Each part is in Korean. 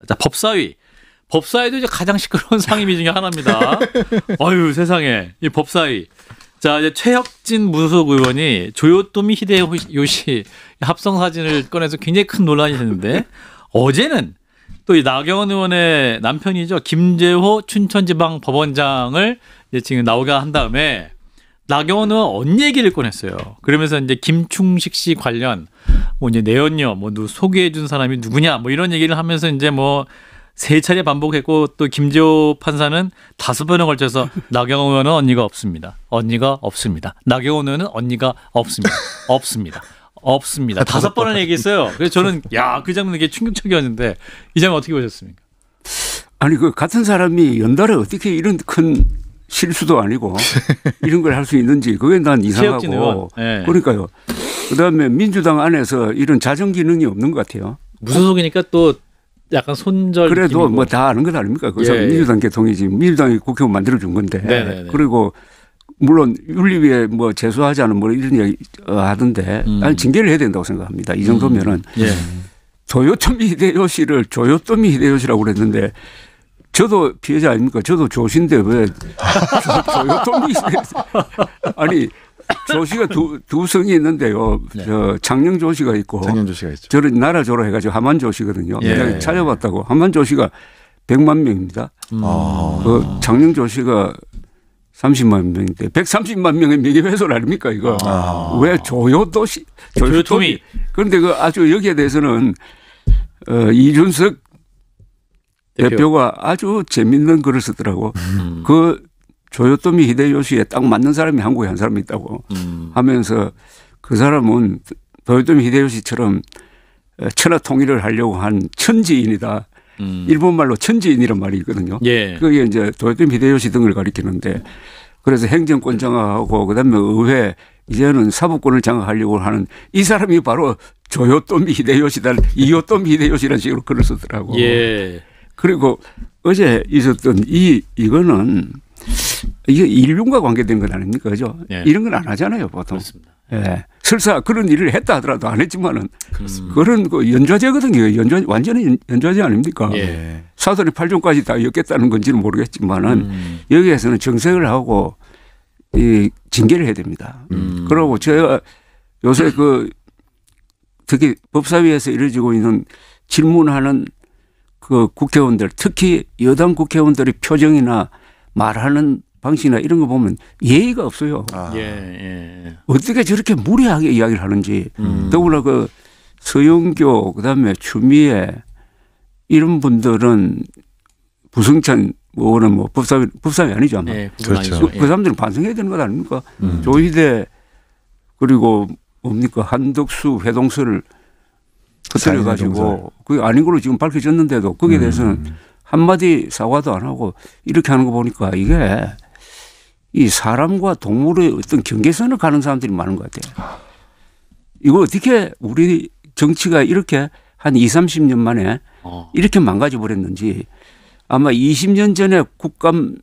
자, 법사위. 법사위도 이제 가장 시끄러운 상임위 중에 하나입니다. 어휴, 세상에. 이 법사위. 자, 이제 최혁진 무소속 의원이 조요토미 히데요시 합성 사진을 꺼내서 굉장히 큰 논란이 됐는데 어제는 또 이 나경원 의원의 남편이죠. 김재호 춘천지방 법원장을 이제 지금 나오게 한 다음에 나경원 의원 언니 얘기를 꺼냈어요. 그러면서 이제 김충식 씨 관련 뭐 이제 내연녀 뭐 소개해 준 사람이 누구냐 뭐 이런 얘기를 하면서 이제 뭐 세 차례 반복했고 또 김재호 판사는 5번에 걸쳐서 나경원 의원은 언니가 없습니다. 언니가 없습니다. 나경원 의원은 언니가 없습니다. 없습니다. 없습니다. 5번을 얘기했어요. 그래서 저는 야, 그 장면 되게 충격적이었는데 이 장면 어떻게 보셨습니까? 아니 그 같은 사람이 연달에 어떻게 이런 큰 실수도 아니고 이런 걸 할 수 있는지 그게 난 이상하고 네. 그러니까요. 그다음에 민주당 안에서 이런 자정 기능이 없는 것 같아요. 무소속이니까 또 약간 손절 그래도 뭐 다 아는 것 아닙니까? 그래서 민주당 계통이지 민주당이 국회의원 만들어준 건데 네네네. 그리고 물론 윤리위에 뭐 제소하자는 뭐 이런 얘기 하던데 아니 징계를 해야 된다고 생각합니다. 이 정도면은 조요토미 히데요시를 조요토미 히데요시라고 그랬는데 저도 피해자 아닙니까? 저도 조씨인데 왜 조요토미 히데요시 아니 조씨가 두 성이 있는데요. 저 장영 조씨가 있고 장영 조씨가 있죠. 저를 나라 조로 해가지고 하만 조씨거든요. 내가 찾아봤다고 하만 조씨가 100만 명입니다. 그 장영 조씨가 30만 명인데 130만 명의 명예훼손 아닙니까 이거? 왜 조요도시 조요토미? 그런데 그 아주 여기에 대해서는 이준석 대표가 아주 재밌는 글을 쓰더라고. 그 조요토미 히데요시에 딱 맞는 사람이 한국에 한 사람이 있다고 하면서 그 사람은 조요토미 히데요시처럼 천하 통일을 하려고 한 천지인이다. 일본말로 천지인이란 말이 있거든요. 그게 이제 조요토미 히데요시 등을 가리키는데 그래서 행정권 장악하고 그다음에 의회 이제는 사법권을 장악하려고 하는 이 사람이 바로 조요토미 히데요시다. 이요토미 히데요시라는 식으로 글을 쓰더라고. 그리고 어제 있었던 이거는 이게 인륜과 관계된 건 아닙니까? 그죠? 이런 건 안 하잖아요, 보통. 그렇습니다. 설사 그런 일을 했다 하더라도 안 했지만은 그런 그 연좌제거든요. 완전히 연좌제 아닙니까? 사돈의 8종까지 다 엮겠다는 건지는 모르겠지만은 여기에서는 정색을 하고 이 징계를 해야 됩니다. 그러고 제가 요새 그 특히 법사위에서 이루어지고 있는 질문하는 그 국회의원들 특히 여당 국회의원들의 표정이나 말하는 방식이나 이런 거 보면 예의가 없어요. 어떻게 저렇게 무례하게 이야기를 하는지. 더구나 그 서영교 그다음에 추미애 이런 분들은 부승찬 의원은 뭐 법사위 아니죠 아마. 그렇죠. 그 사람들은 반성해야 되는 것 아닙니까? 조희대 그리고 뭡니까 한덕수 회동설을 터뜨려 가지고 그게 아닌 걸로 지금 밝혀졌는데도 거기에 대해서는 한마디 사과도 안 하고 이렇게 하는 거 보니까 이게 이 사람과 동물의 어떤 경계선을 가는 사람들이 많은 것 같아요. 이거 어떻게 우리 정치가 이렇게 한 20, 30년 만에 이렇게 망가져 버렸는지 아마 20년 전에 국감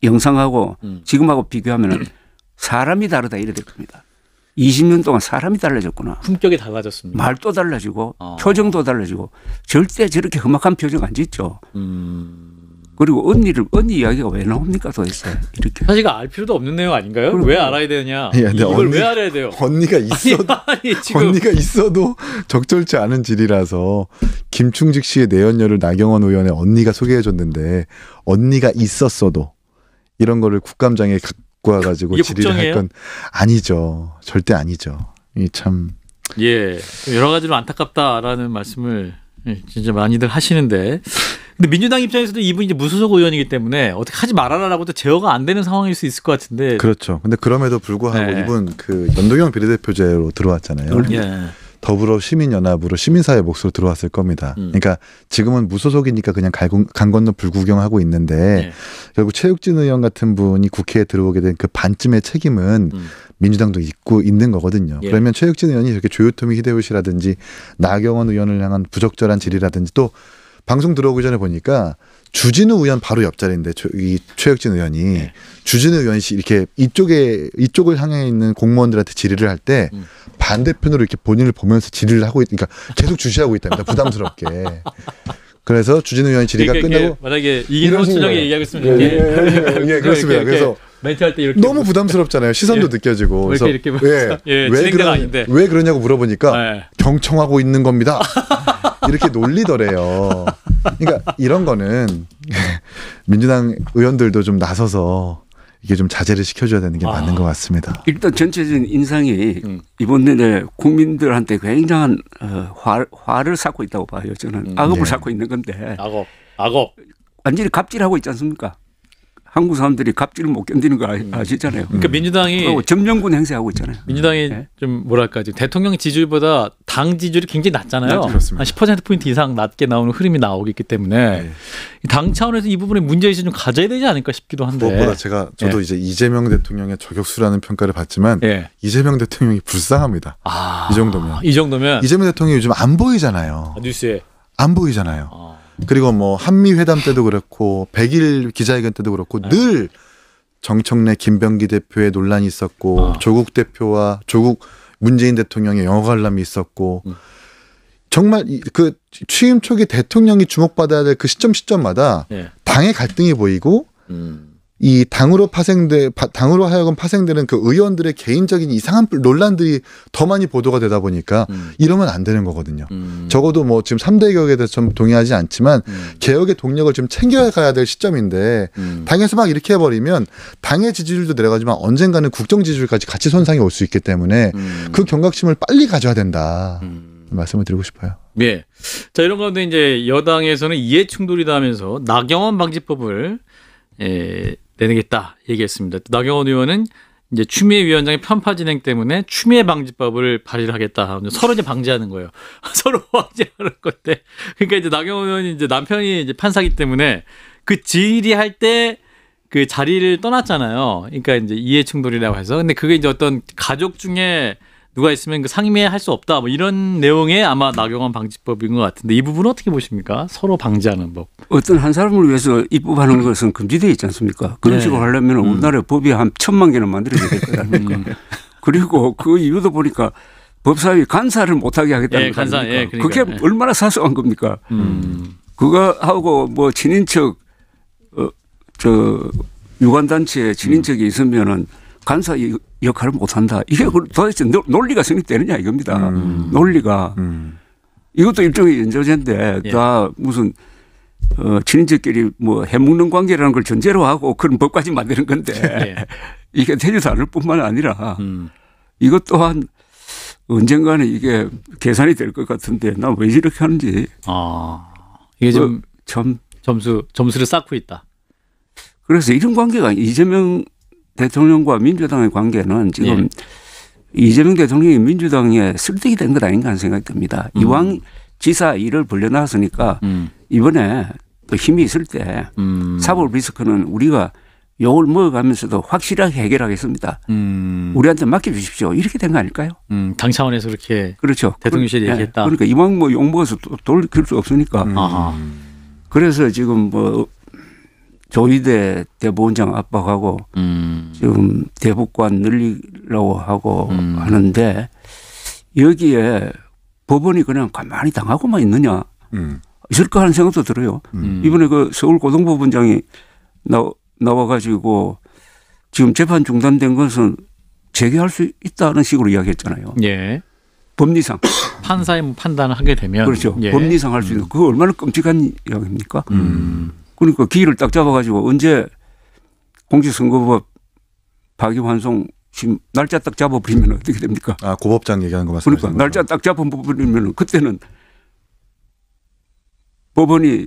영상하고 지금하고 비교하면 사람이 다르다 이래 될 겁니다. 20년 동안 사람이 달라졌구나. 품격이 달라졌습니다. 말도 달라지고 표정도 달라지고 절대 저렇게 험악한 표정 안 짓죠. 그리고 언니 이야기가 왜 나옵니까 도대체 이렇게. 사실 알 필요도 없는 내용 아닌가요? 왜 알아야 되느냐. 이걸 왜 알아야 돼요? 언니가 있어도 적절치 않은 질이라서 김충직 씨의 내연녀를 나경원 의원의 언니가 소개해 줬는데 언니가 있었어도 이런 거를 국감장에 갖고 와가지고 질의를 할 건 아니죠. 절대 아니죠. 이 참. 여러 가지로 안타깝다라는 말씀을 진짜 많이들 하시는데 근데 민주당 입장에서도 이분이 이제 무소속 의원이기 때문에 어떻게 하지 말아라라고도 제어가 안 되는 상황일 수 있을 것 같은데. 그렇죠. 근데 그럼에도 불구하고 이분 그 연동형 비례대표제로 들어왔잖아요. 더불어 시민연합으로 시민사회 몫으로 들어왔을 겁니다. 그러니까 지금은 무소속이니까 그냥 강 건너 불구경하고 있는데 결국 최욱진 의원 같은 분이 국회에 들어오게 된 그 반쯤의 책임은 민주당도 있고 있는 거거든요. 그러면 최욱진 의원이 이렇게 조요토미 히데요시라든지 나경원 의원을 향한 부적절한 질의라든지 또 방송 들어오기 전에 보니까 주진우 의원 바로 옆자리인데 이 최혁진 의원이 주진우 의원이 이렇게 이쪽을 향해 있는 공무원들한테 질의를 할 때 반대편으로 이렇게 본인을 보면서 질의를 하고 그러니까 계속 주시하고 있답니다. 부담스럽게. 그래서 주진우 의원이 질의가 끝나고 만약에 이기는 호춘정이 얘기하고 있으면 예, 그렇습니다. 그래서 멘트할 때 이렇게 너무 부담스럽잖아요. 시선도 느껴지고. 그래서 이렇게 왜 그러냐고 물어보니까 경청하고 있는 겁니다. 이렇게 놀리더래요. 그러니까 이런 거는 민주당 의원들도 좀 나서서 이게 좀 자제를 시켜줘야 되는 게 맞는 것 같습니다. 일단 전체적인 인상이 이번에 국민들한테 굉장한 화를 낳고 있다고 봐요. 저는 악업을 낳고 있는 건데. 악업. 완전히 갑질하고 있지 않습니까? 한국 사람들이 갑질을 못 견디는 거 아시잖아요. 그러니까 민주당이 점령군 행세하고 있잖아요. 민주당이 좀 뭐랄까 지금 대통령 지지율보다 당 지지율이 굉장히 낮잖아요. 한 10%포인트 이상 낮게 나오는 흐름이 나오고 있기 때문에 당 차원에서 이 부분에 문제의식을 좀 가져야 되지 않을까 싶기도 한데. 무엇보다 저도 이제 이재명 대통령의 저격수라는 평가를 받지만 이재명 대통령이 불쌍합니다. 이 정도면. 이재명 대통령이 요즘 안 보이잖아요. 뉴스에. 안 보이잖아요. 그리고 뭐 한미 회담 때도 그렇고 100일 기자회견 때도 그렇고 늘 정청래 김병기 대표의 논란이 있었고 조국 대표와 조국 문재인 대통령의 영어 관람이 있었고 정말 그 취임 초기 대통령이 주목받아야 될 그 시점마다 당의 갈등이 보이고 이 당으로 하여금 파생되는 그 의원들의 개인적인 이상한 논란들이 더 많이 보도가 되다 보니까 이러면 안 되는 거거든요. 적어도 뭐 지금 3대 개혁에 대해서 좀 동의하지 않지만 개혁의 동력을 좀 챙겨가야 될 시점인데 당에서 막 이렇게 해버리면 당의 지지율도 내려가지만 언젠가는 국정 지지율까지 같이 손상이 올 수 있기 때문에 그 경각심을 빨리 가져야 된다. 말씀을 드리고 싶어요. 예. 자, 이런 가운데 이제 여당에서는 이해 충돌이다 하면서 나경원 방지법을 내내겠다 얘기했습니다. 나경원 의원은 이제 추미애 위원장의 편파 진행 때문에 추미애 방지법을 발의를 하겠다. 서로 이제 방지하는 거예요. 서로 방지하는 건데. 그러니까 이제 나경원 의원이 이제 남편이 이제 판사기 때문에 그 질의할 때 그 자리를 떠났잖아요. 그러니까 이제 이해 충돌이라고 해서. 근데 그게 이제 어떤 가족 중에 누가 있으면 그 상임위할 수 없다. 뭐 이런 내용의 아마 나경원 방지법인 것 같은데 이 부분은 어떻게 보십니까? 서로 방지하는 법. 어떤 한 사람을 위해서 입법하는 것은 금지되어 있지 않습니까? 그런 식으로 하려면 우리나라에 법이 한 1000만 개는 만들어야 될 거 아닙니까? 그리고 그 이유도 보니까 법사위 간사를 못하게 하겠다는 거 아닙니까? 그게 얼마나 사소한 겁니까? 그거 하고 뭐 친인척 유관단체에 친인척이 있으면은 간사 역할을 못한다. 이게 도대체 논리가 성립되느냐 이겁니다. 논리가. 이것도 일종의 연조제인데 다 무슨 친인척끼리 뭐 해먹는 관계라는 걸 전제로 하고 그런 법까지 만드는 건데 이게 되지도 않을 뿐만 아니라 이것 또한 언젠가는 이게 계산이 될 것 같은데 나 왜 이렇게 하는지. 이게 좀 점수를 쌓고 있다. 그래서 이런 관계가 이재명 대통령과 민주당의 관계는 지금 이재명 대통령이 민주당에 설득이 된 것 아닌가 하는 생각이 듭니다. 이왕 지사 일을 벌려놨으니까 이번에 또 힘이 있을 때 사법 리스크는 우리가 욕을 먹어가면서도 확실하게 해결하겠습니다. 우리한테 맡겨주십시오. 이렇게 된 거 아닐까요? 당 차원에서 그렇게 그렇죠. 대통령실이 얘기했다. 그러니까 이왕 뭐 욕 먹어서 돌릴 수 없으니까. 그래서 지금 뭐 조희대 대법원장 압박하고 지금 대법관 늘리려고 하고 하는데 여기에 법원이 그냥 가만히 당하고만 있느냐 있을까 하는 생각도 들어요. 이번에 그 서울고등법원장이 나와가지고 지금 재판 중단된 것은 재개할 수 있다는 식으로 이야기했잖아요. 예. 법리상. 판사의 판단을 하게 되면. 그렇죠. 법리상 할 수 있는. 그거 얼마나 끔찍한 이야기입니까? 그러니까 기회를 딱 잡아가지고 언제 공직선거법 파기환송 날짜 딱 잡아버리면 어떻게 됩니까? 고법장 얘기하는 거 맞습니까? 그러니까 날짜 딱 잡아버리면 그때는 법원이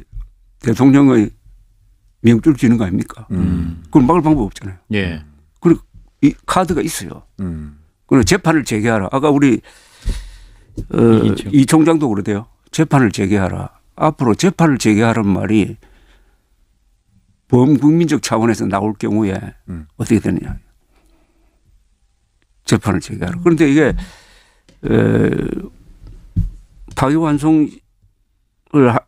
대통령의 명줄 지는 거 아닙니까? 그걸 막을 방법 없잖아요. 예. 그리고 이 카드가 있어요. 그리고 재판을 재개하라. 아까 우리 이 총장도 그러대요. 재판을 재개하라. 앞으로 재판을 재개하라는 말이 범국민적 차원에서 나올 경우에 어떻게 되느냐. 재판을 재개하라. 그런데 이게 파기환송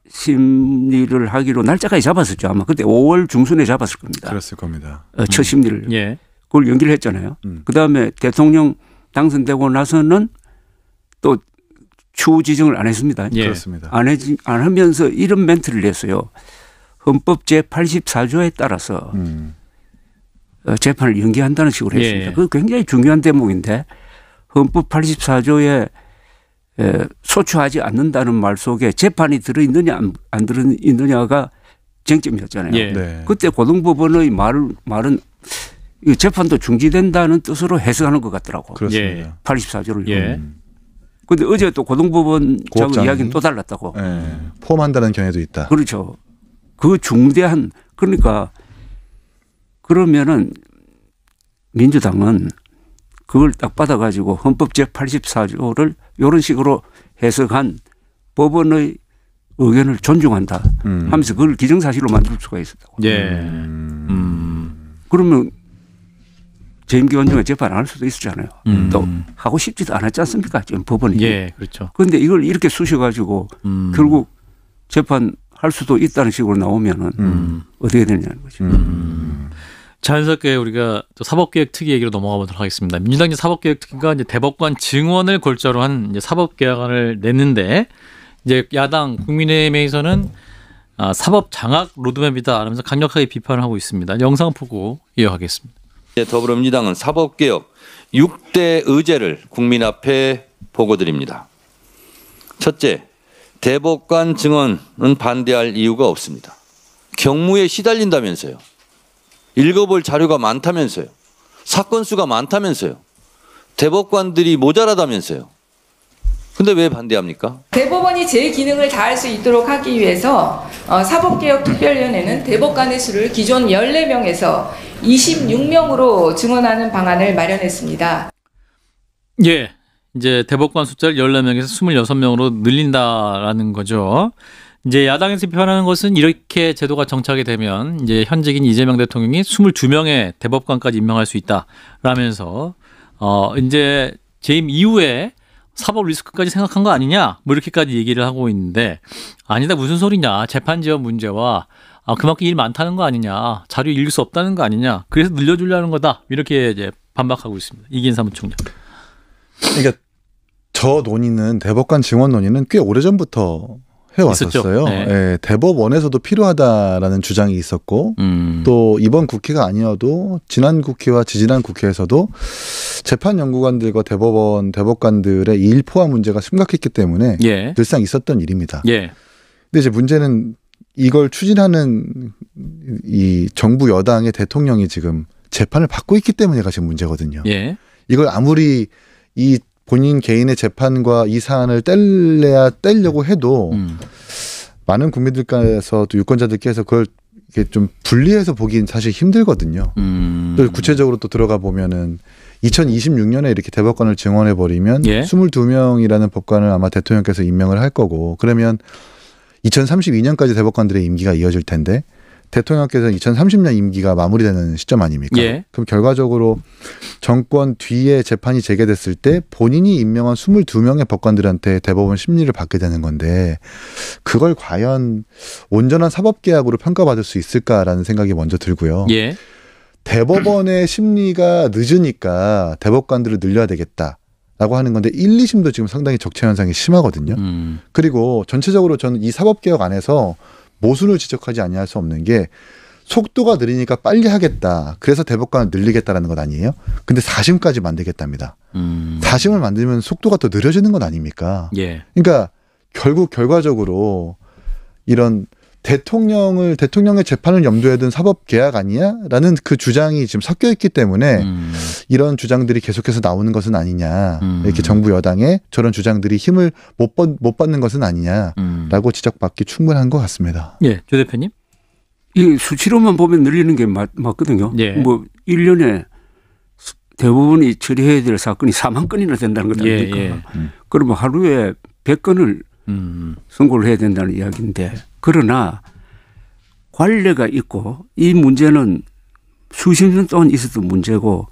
심리를 하기로 날짜까지 잡았었죠. 아마 그때 5월 중순에 잡았을 겁니다. 그랬을 겁니다. 첫 심리를. 예. 그걸 연기를 했잖아요. 그다음에 대통령 당선되고 나서는 또 추후 지정을 안 했습니다. 예. 그렇습니다. 안 하면서 이런 멘트를 냈어요. 헌법 제84조에 따라서 재판을 연기한다는 식으로 했습니다. 예. 그 굉장히 중요한 대목인데 헌법 84조에 소추하지 않는다는 말 속에 재판이 들어있느냐 안 들어있느냐가 쟁점이었잖아요. 예. 네. 그때 고등법원의 말은 재판도 중지된다는 뜻으로 해석하는 것 같더라고. 그렇습니다. 84조를. 예. 그런데 어제 또 고등법원장 고법장이? 이야기는 또 달랐다고. 예. 포함한다는 견해도 있다. 그렇죠. 그 중대한 그러니까 그러면은 민주당은 그걸 딱 받아가지고 헌법 제84조를 이런 식으로 해석한 법원의 의견을 존중한다 하면서 그걸 기정사실로 만들 수가 있었다고. 예. 그러면 재임기 원중에 재판 안 할 수도 있었잖아요. 또 하고 싶지도 않았지 않습니까? 지금 법원이. 예, 그렇죠. 그런데 이걸 이렇게 쑤셔가지고 결국 재판할 수도 있다는 식으로 나오면은 어떻게 되느냐는 거죠. 자연스럽게 우리가 또 사법개혁 특위 얘기로 넘어가 보도록 하겠습니다. 민주당 이제 사법개혁 특위가 이제 대법관 증원을 골자로 한 이제 사법개혁안을 냈는데 이제 야당 국민의힘에서는 사법 장악 로드맵이다 하면서 강력하게 비판을 하고 있습니다. 영상 보고 이어가겠습니다. 더불어민주당은 사법개혁 6대 의제를 국민 앞에 보고드립니다. 첫째, 대법관 증언은 반대할 이유가 없습니다. 경무에 시달린다면서요. 읽어볼 자료가 많다면서요. 사건 수가 많다면서요. 대법관들이 모자라다면서요. 근데 왜 반대합니까? 대법원이 제 기능을 다할 수 있도록 하기 위해서 사법개혁특별위원회는 대법관의 수를 기존 14명에서 26명으로 증원하는 방안을 마련했습니다. 예. 이제 대법관 숫자를 14명에서 26명으로 늘린다라는 거죠. 이제 야당에서 비판하는 것은 이렇게 제도가 정착이 되면 이제 현직인 이재명 대통령이 22명의 대법관까지 임명할 수 있다라면서 이제 재임 이후에 사법 리스크까지 생각한 거 아니냐 뭐 이렇게까지 얘기를 하고 있는데 아니다 무슨 소리냐 재판 지원 문제와 그만큼 일 많다는 거 아니냐 자료 읽을 수 없다는 거 아니냐 그래서 늘려주려는 거다 이렇게 이제 반박하고 있습니다. 이기인 사무총장. 그러니까 저 논의는 대법관 증원 논의는 꽤 오래전부터 해왔었어요. 네. 예, 대법원에서도 필요하다라는 주장이 있었고 또 이번 국회가 아니어도 지난 국회와 지지난 국회에서도 재판연구관들과 대법관들의 일 포화 문제가 심각했기 때문에 예. 늘상 있었던 일입니다. 예. 근데 이제 문제는 이걸 추진하는 이 정부 여당의 대통령이 지금 재판을 받고 있기 때문에가 지금 문제거든요. 예. 이걸 아무리 이 본인 개인의 재판과 이 사안을 떼려고 해도 많은 국민들께서도 유권자들께서 그걸 이렇게 좀 분리해서 보기는 사실 힘들거든요. 또 구체적으로 또 들어가 보면은 2026년에 이렇게 대법관을 증원해 버리면 예. 22명이라는 법관을 아마 대통령께서 임명을 할 거고 그러면 2032년까지 대법관들의 임기가 이어질 텐데 대통령께서 2030년 임기가 마무리되는 시점 아닙니까? 예. 그럼 결과적으로 정권 뒤에 재판이 재개됐을 때 본인이 임명한 22명의 법관들한테 대법원 심리를 받게 되는 건데 그걸 과연 온전한 사법개혁으로 평가받을 수 있을까라는 생각이 먼저 들고요. 예. 대법원의 심리가 늦으니까 대법관들을 늘려야 되겠다라고 하는 건데 1, 2심도 지금 상당히 적체 현상이 심하거든요. 그리고 전체적으로 저는 이 사법개혁 안에서 모순을 지적하지 아니할 수 없는 게 속도가 느리니까 빨리 하겠다. 그래서 대법관을 늘리겠다라는 것 아니에요? 근데 4심까지 만들겠답니다. 4심을 만들면 속도가 더 느려지는 것 아닙니까? 예. 그러니까 결국 결과적으로 이런 대통령의 재판을 염두에 둔 사법개혁 아니야? 라는 그 주장이 지금 섞여 있기 때문에 이런 주장들이 계속해서 나오는 것은 아니냐. 이렇게 정부 여당의 저런 주장들이 힘을 못 받는 것은 아니냐라고 지적받기 충분한 것 같습니다. 예, 조 대표님. 이 수치로만 보면 늘리는 게 맞거든요. 예. 뭐 1년에 대법원이 처리해야 될 사건이 4만 건이나 된다는 것 아닙니까? 예. 그러면 하루에 100건을 선고를 해야 된다는 이야기인데 그러나 관례가 있고 이 문제는 수십 년 동안 있었던 문제고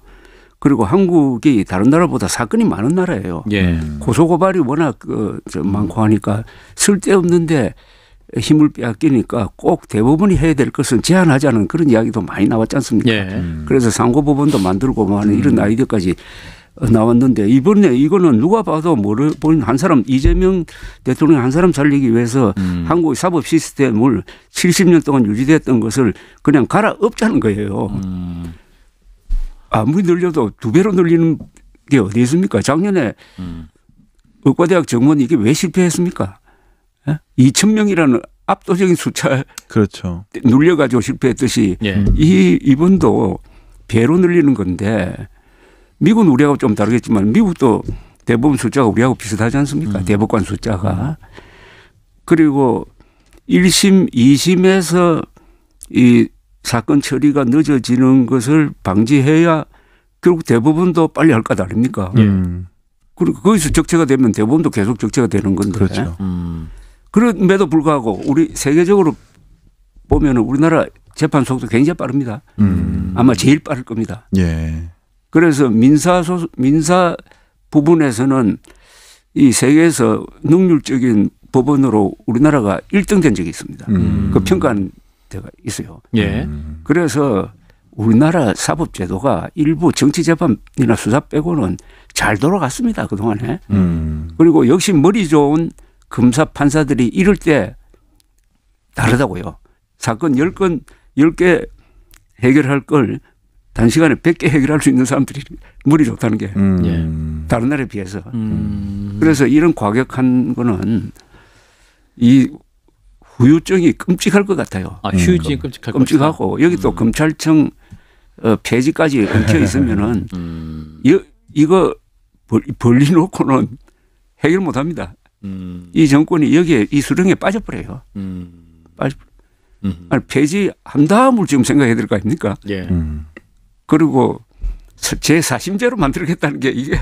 그리고 한국이 다른 나라보다 사건이 많은 나라예요. 예. 고소고발이 워낙 많고 하니까 쓸데없는데 힘을 빼앗기니까 꼭 대법원이 해야 될 것은 제한하자는 그런 이야기도 많이 나왔지 않습니까? 예. 그래서 상고법원도 만들고 뭐 하는 이런 아이디어까지 나왔는데 이번에 이거는 누가 봐도 모르는 한 사람 이재명 대통령 한 사람 살리기 위해서 한국의 사법 시스템을 70년 동안 유지됐던 것을 그냥 갈아엎자는 거예요. 아무리 늘려도 2배로 늘리는 게 어디 있습니까? 작년에 의과대학 정원 이게 왜 실패했습니까? 2,000명이라는 압도적인 숫자 그렇죠. 눌려가지고 실패했듯이 예. 이번도 배로 늘리는 건데 미국은 우리하고 좀 다르겠지만 미국도 대법원 숫자가 우리하고 비슷하지 않습니까? 대법관 숫자가. 그리고 1심, 2심에서 이 사건 처리가 늦어지는 것을 방지해야 결국 대법원도 빨리 할 것 아닙니까? 그리고 거기서 적체가 되면 대법원도 계속 적체가 되는 건데. 그렇죠. 그럼에도 불구하고 우리 세계적으로 보면 우리나라 재판 속도 굉장히 빠릅니다. 아마 제일 빠를 겁니다. 예. 그래서 민사 부분에서는 이 세계에서 능률적인 법원으로 우리나라가 1등 된 적이 있습니다. 그 평가하는 데가 있어요. 예. 그래서 우리나라 사법제도가 일부 정치재판이나 수사 빼고는 잘 돌아갔습니다. 그동안에. 그리고 역시 머리 좋은 검사 판사들이 이럴 때 다르다고요. 사건 10개 해결할 걸 단시간에 100개 해결할 수 있는 사람들이 머리 좋다는 게 다른 나라에 비해서. 그래서 이런 과격한 거는 이 후유증이 끔찍할 것 같아요. 아, 후유증이 끔찍할 것 끔찍하고 여기 또 검찰청 폐지까지 엉켜 있으면은 이거 벌리놓고는 해결 못 합니다. 이 정권이 여기에 이 수렁에 빠져버려요. 아니, 폐지한 다음을 지금 생각해야 될 거 아닙니까? 예. 그리고 제4심제로 만들겠다는 게 이게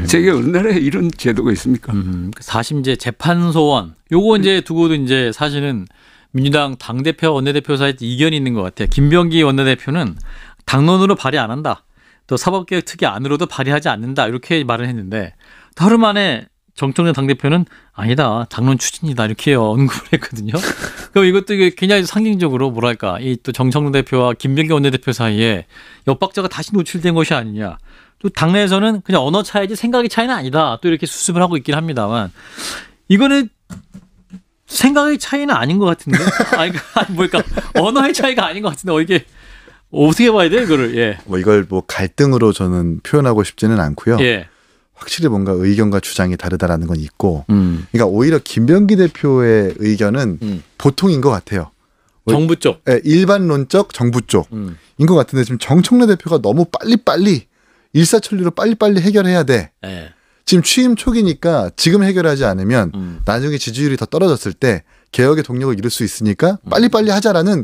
세계 어느 나라에 이런 제도가 있습니까? 4심제 재판소원 요거 이제 두고도 이제 사실은 민주당 당대표 원내대표 사이에 이견이 있는 것 같아요. 김병기 원내대표는 당론으로 발의 안 한다. 또 사법개혁 특위 안으로도 발의하지 않는다. 이렇게 말을 했는데 하루 만에 정청래 당대표는 아니다. 당론 추진이다. 이렇게 언급을 했거든요. 그럼 이것도 굉장히 상징적으로 뭐랄까. 이 또 정청래 대표와 김병기 원내대표 사이에 엇박자가 다시 노출된 것이 아니냐. 또 당내에서는 그냥 언어 차이지 생각의 차이는 아니다. 또 이렇게 수습을 하고 있긴 합니다만 이거는 생각의 차이는 아닌 것 같은데. 아니, 뭘까. 언어의 차이가 아닌 것 같은데. 이게 어떻게 봐야 돼요, 이거를. 예. 뭐 이걸 뭐 갈등으로 저는 표현하고 싶지는 않고요. 예. 확실히 뭔가 의견과 주장이 다르다라는 건 있고, 그러니까 오히려 김병기 대표의 의견은 보통인 것 같아요. 정부 쪽, 네, 일반론적 정부 쪽인 것 같은데 지금 정청래 대표가 너무 빨리빨리 일사천리로 빨리빨리 해결해야 돼. 예. 지금 취임 초기니까 지금 해결하지 않으면 나중에 지지율이 더 떨어졌을 때 개혁의 동력을 잃을 수 있으니까 빨리빨리 하자라는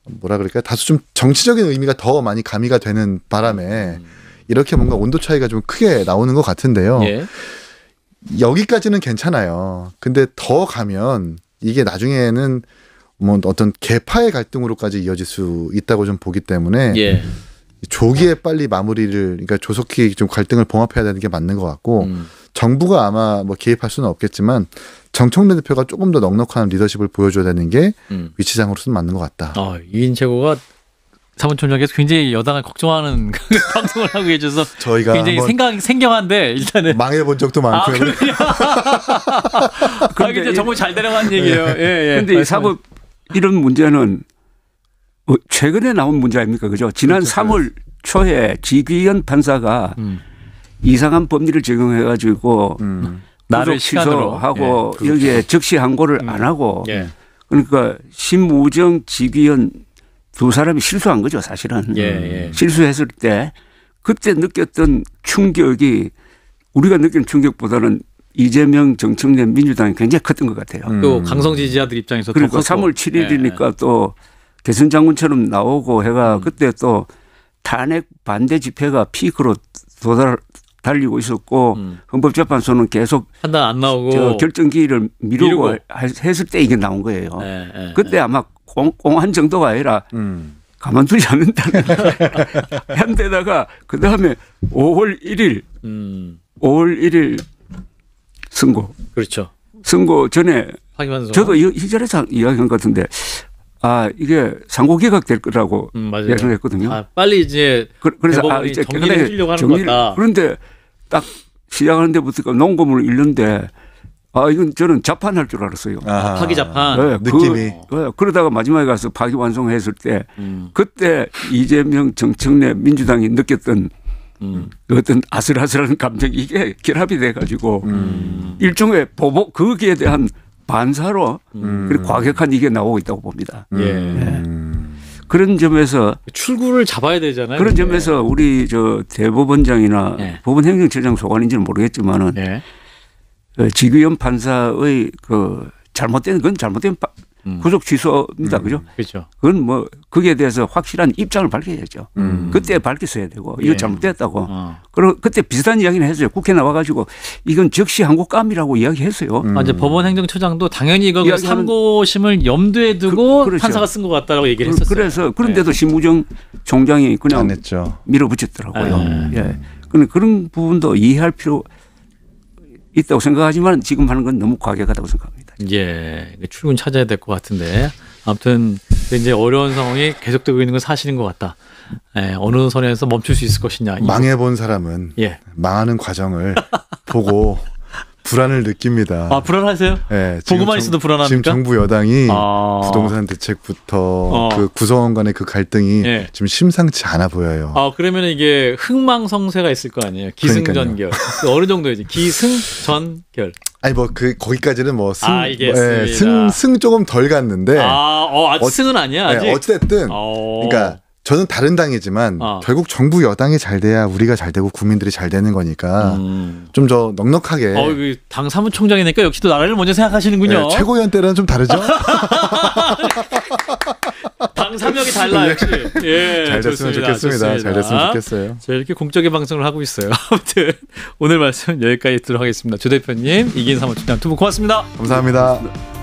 뭐라 그럴까요? 다소 좀 정치적인 의미가 더 많이 가미가 되는 바람에 이렇게 뭔가 온도 차이가 좀 크게 나오는 것 같은데요. 예. 여기까지는 괜찮아요. 근데 더 가면 이게 나중에는 뭐 어떤 계파의 갈등으로까지 이어질 수 있다고 좀 보기 때문에 예. 조기에 빨리 마무리를, 그러니까 조속히 좀 갈등을 봉합해야 되는 게 맞는 것 같고 정부가 아마 뭐 개입할 수는 없겠지만 정청래 대표가 조금 더 넉넉한 리더십을 보여줘야 되는 게 위치장으로서는 맞는 것 같다. 이인 최고가 사무총장께서 굉장히 여당을 걱정하는 방송을 하고 계셔서 저희가 굉장히 생경한데 일단은 망해본 적도 많고요. 그런데 정말 잘 데려간 얘기예요. 그런데 이 사법 이런 문제는 최근에 나온 문제 아닙니까? 그죠? 지난 그렇죠. 3월 초에 지귀현 판사가 이상한 법리를 적용해가지고 나를 취소하고 예. 여기에 적시 항고를 안 하고 예. 그러니까 심우정, 지귀현 두 사람이 실수한 거죠, 사실은. 예. 실수했을 때 그때 느꼈던 충격이 우리가 느낀 충격보다는 이재명, 정청래, 민주당이 굉장히 컸던 것 같아요. 또 강성 지지자들 입장에서 그리고 3월 7일이니까 또 대선 장군처럼 나오고 해가 그때 또 탄핵 반대 집회가 피크로 달리고 있었고 헌법재판소는 계속 판단 안 나오고 결정기일을 미루고 했을 때 이게 나온 거예요. 그때 아마 공한 정도가 아니라 가만두지 않는다는 한데다가 그다음에 5월 1일 선고. 그렇죠. 선고 전에 확인하면서 저도 이 자리에서 이야기한 것 같은데 이게 상고개각 될 거라고 맞아요. 예상했거든요. 빨리 이제 그래서 이제 정리를 해주려고 하는 것 같다. 그런데 딱 시작하는 데부터 농고문을 읽는데 이건 저는 자판할 줄 알았어요. 파기 자판. 네, 느낌이. 그러다가 마지막에 가서 파기 완성했을 때 그때 이재명 정청래 민주당이 느꼈던 어떤 아슬아슬한 감정이 이게 결합이 돼가지고 일종의 보복 거기에 대한 반사로 그리고 과격한 이게 나오고 있다고 봅니다. 그런 점에서 출구를 잡아야 되잖아요. 그런 점에서 우리 저 대법원장이나 법원행정처장 소관인지는 모르겠지만은 지규현 판사의 그 잘못된 구속 취소입니다. 그죠? 그렇죠. 그건 뭐 거기에 대해서 확실한 입장을 밝혀야죠. 그때 밝혔어야 되고 이거 잘못됐다고. 그리고 그때 비슷한 이야기는 했어요. 국회 나와가지고 이건 즉시 항고감이라고 이야기했어요. 이제 법원행정처장도 당연히 이거 상고심을 염두에 두고 그렇죠. 판사가 쓴 것 같다라고 얘기를 했었어요. 그래서 그런데도 신무정 총장이 그냥 안 했죠. 밀어붙였더라고요. 예. 그런 부분도 이해할 필요 있다고 생각하지만 지금 하는 건 너무 과격하다고 생각합니다. 예, 출근 찾아야 될 것 같은데 아무튼 이제 어려운 상황이 계속되고 있는 건 사실인 것 같다. 예, 어느 선에서 멈출 수 있을 것이냐. 망해본 사람은 망하는 과정을 보고 불안을 느낍니다. 불안하세요? 네, 보고만 있어도 불안합니까? 지금 정부 여당이 부동산 대책부터 그 구성원 간의 그 갈등이 지금 심상치 않아 보여요. 그러면 이게 흥망성쇠가 있을 거 아니에요. 기승전결. 어느 정도이지? 기승전결. 아니 뭐 거기까지는 뭐 알겠습니다. 승 조금 덜 갔는데. 아직 승은 아니야. 아직. 어찌됐든 그러니까. 저는 다른 당이지만 결국 정부 여당이 잘 돼야 우리가 잘 되고 국민들이 잘 되는 거니까 좀 더 넉넉하게. 당 사무총장이니까 역시 또 나라를 먼저 생각하시는군요. 최고위원 때는 좀 다르죠? 당 사명이 달라 역시. 잘 됐으면 좋겠습니다. 잘 됐으면 좋겠어요. 자, 이렇게 공적인 방송을 하고 있어요. 아무튼 오늘 말씀 여기까지 듣도록 하겠습니다. 조 대표님, 이기인 사무총장 두 분 고맙습니다. 감사합니다.